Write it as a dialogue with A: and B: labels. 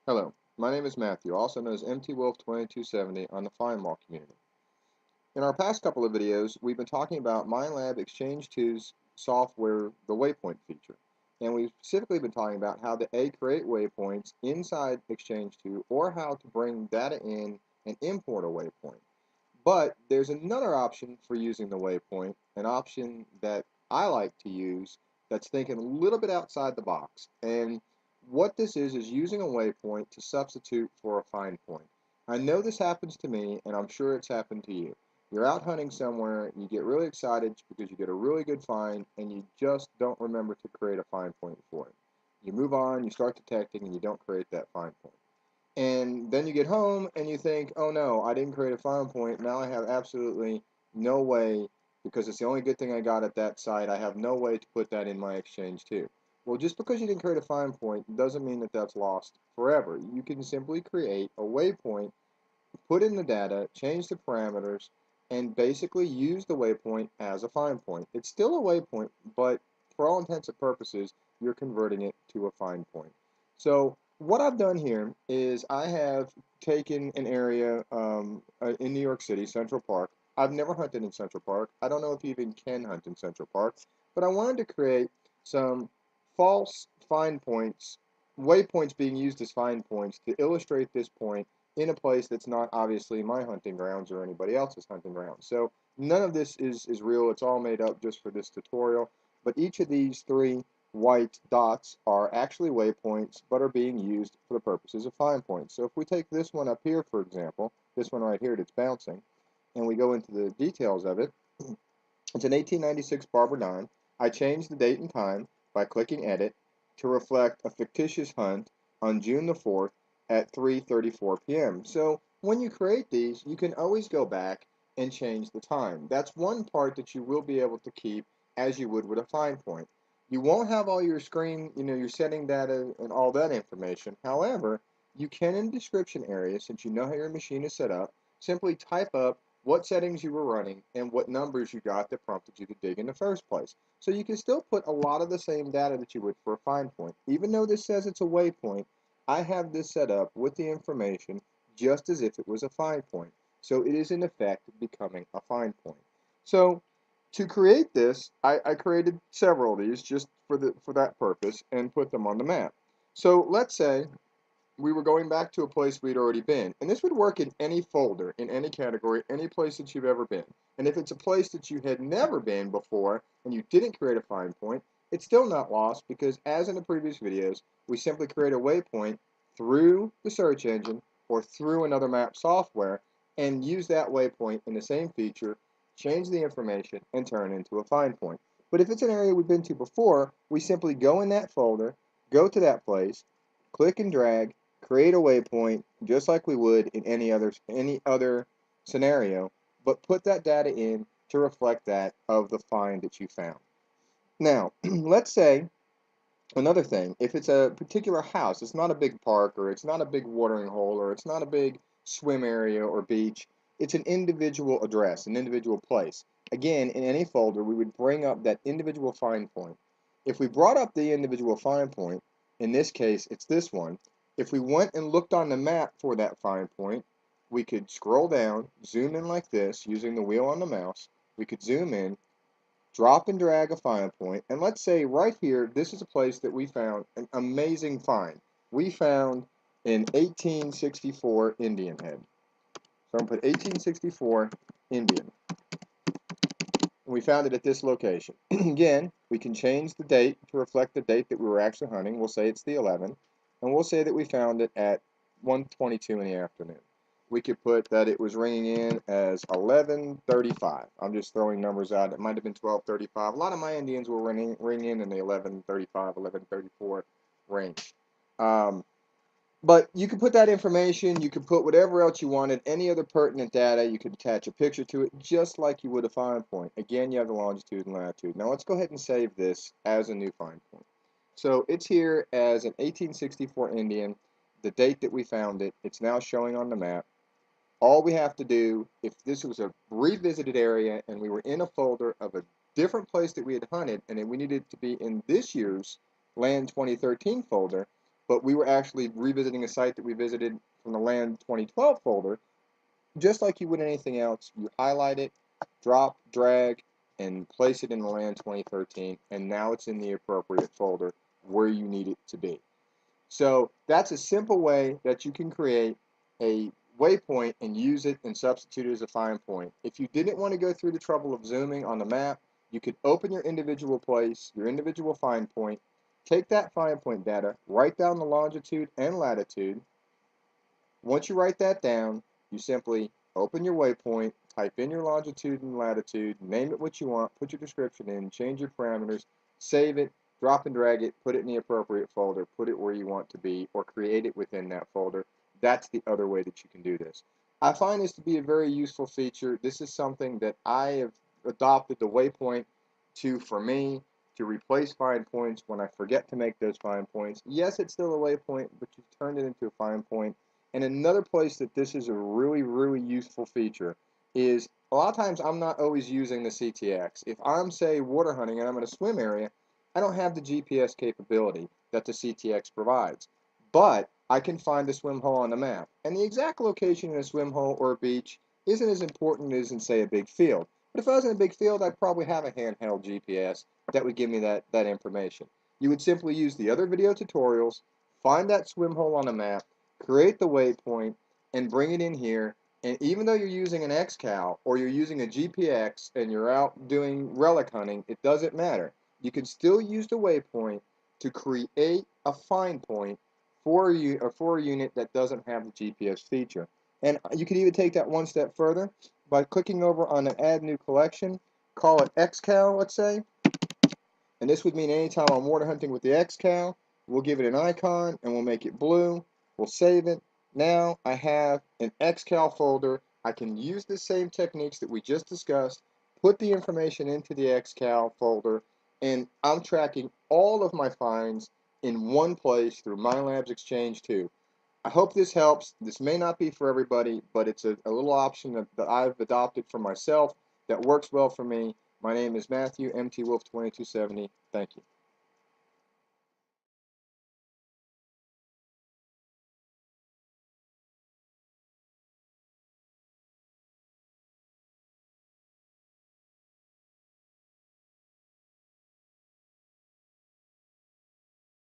A: Hello, my name is Matthew, also known as MTWolf2270 on the FindMall community. In our past couple of videos, we've been talking about Minelab XChange 2's software, the waypoint feature. And we've specifically been talking about how to create waypoints inside Exchange 2 or how to bring data in and import a waypoint. But there's another option for using the waypoint, an option that I like to use that's thinking a little bit outside the box. And what this is using a waypoint to substitute for a find point. I know this happens to me, and I'm sure it's happened to you. You're out hunting somewhere, you get really excited because you get a really good find, and you just don't remember to create a find point for it. You move on, you start detecting, and you don't create that find point. And then you get home and you think, oh no, I didn't create a find point. Now I have absolutely no way, because it's the only good thing I got at that site, I have no way to put that in my Exchange 2. Well, just because you didn't create a find point doesn't mean that that's lost forever. You can simply create a waypoint, put in the data, change the parameters, and basically use the waypoint as a find point. It's still a waypoint, but for all intents and purposes, you're converting it to a find point. So what I've done here is I have taken an area in New York City, Central Park. I've never hunted in Central Park. I don't know if you even can hunt in Central Park, but I wanted to create some false find points, waypoints being used as find points to illustrate this point in a place that's not obviously my hunting grounds or anybody else's hunting grounds. So none of this is real. It's all made up just for this tutorial. But each of these three white dots are actually waypoints, but are being used for the purposes of find points. So if we take this one up here, for example, this one right here that's bouncing, and we go into the details of it, it's an 1896 Barber Dime. I changed the date and time by clicking Edit to reflect a fictitious hunt on June the 4th at 3:34 p.m. So when you create these, you can always go back and change the time. That's one part that you will be able to keep as you would with a find point. You won't have all your screen, your setting data and all that information. However, you can in the description area, since you know how your machine is set up, simply type up what settings you were running and what numbers you got that prompted you to dig in the first place. So you can still put a lot of the same data that you would for a find point. Even though this says it's a waypoint, I have this set up with the information just as if it was a find point. So it is in effect becoming a find point. So to create this, I created several of these just for that purpose and put them on the map. So let's say we were going back to a place we'd already been. And this would work in any folder, in any category, any place that you've ever been. And if it's a place that you had never been before and you didn't create a find point, it's still not lost because as in the previous videos, we simply create a waypoint through the search engine or through another map software and use that waypoint in the same feature, change the information, and turn it into a find point. But if it's an area we've been to before, we simply go in that folder, go to that place, click and drag, create a waypoint just like we would in any other scenario, but put that data in to reflect that of the find that you found. Now, let's say another thing, if it's a particular house, it's not a big park or it's not a big watering hole or it's not a big swim area or beach, it's an individual address, an individual place. Again, in any folder, we would bring up that individual find point. If we brought up the individual find point, in this case, it's this one. If we went and looked on the map for that find point, we could scroll down, zoom in like this, using the wheel on the mouse. We could zoom in, drop and drag a find point, and let's say right here, this is a place that we found an amazing find. We found an 1864 Indian head. So I'm going to put 1864 Indian. And we found it at this location. Again, we can change the date to reflect the date that we were actually hunting. We'll say it's the 11th, and we'll say that we found it at 1:22 in the afternoon. We could put that it was ringing in as 11:35. I'm just throwing numbers out. It might have been 12:35. A lot of my Indians will ring in the 11:35, 11:34 range. But you can put that information, you can put whatever else you wanted, any other pertinent data, you could attach a picture to it, just like you would a find point. Again, you have the longitude and latitude. Now let's go ahead and save this as a new find point. So it's here as an 1864 Indian, the date that we found it, it's now showing on the map. All we have to do, if this was a revisited area and we were in a folder of a different place that we had hunted and we needed to be in this year's Land 2013 folder, but we were actually revisiting a site that we visited from the Land 2012 folder. Just like you would anything else, you highlight it, drop, drag, and place it in the Land 2013, and now it's in the appropriate folder where you need it to be. So that's a simple way that you can create a waypoint and use it and substitute it as a find point. If you didn't want to go through the trouble of zooming on the map, you could open your individual place, your individual find point, take that find point data, write down the longitude and latitude. Once you write that down, you simply open your waypoint, type in your longitude and latitude, name it what you want, put your description in, change your parameters, save it, drop and drag it, put it in the appropriate folder, put it where you want to be, or create it within that folder. That's the other way that you can do this. I find this to be a very useful feature. This is something that I have adopted the waypoint to for me to replace find points when I forget to make those find points. Yes, it's still a waypoint, but you've turned it into a find point. And another place that this is a really, really useful feature is a lot of times I'm not always using the CTX. If I'm, say, water hunting and I'm in a swim area, I don't have the GPS capability that the CTX provides. But I can find the swim hole on the map. And the exact location in a swim hole or a beach isn't as important as in, say, a big field. But if I was in a big field, I'd probably have a handheld GPS that would give me that information. You would simply use the other video tutorials, find that swim hole on the map, create the waypoint, and bring it in here. And even though you're using an XCal or you're using a GPX and you're out doing relic hunting, it doesn't matter. You can still use the waypoint to create a find point for a unit that doesn't have the GPS feature. And you could even take that one step further by clicking over on an Add New Collection, call it XCal, let's say. And this would mean anytime I'm water hunting with the XCal, we'll give it an icon and we'll make it blue. We'll save it. Now I have an XCal folder. I can use the same techniques that we just discussed, put the information into the XCal folder, and I'm tracking all of my finds in one place through Minelab XChange 2. I hope this helps. This may not be for everybody, but it's a little option that I've adopted for myself that works well for me. My name is Matthew, MT Wolf 2270. Thank you.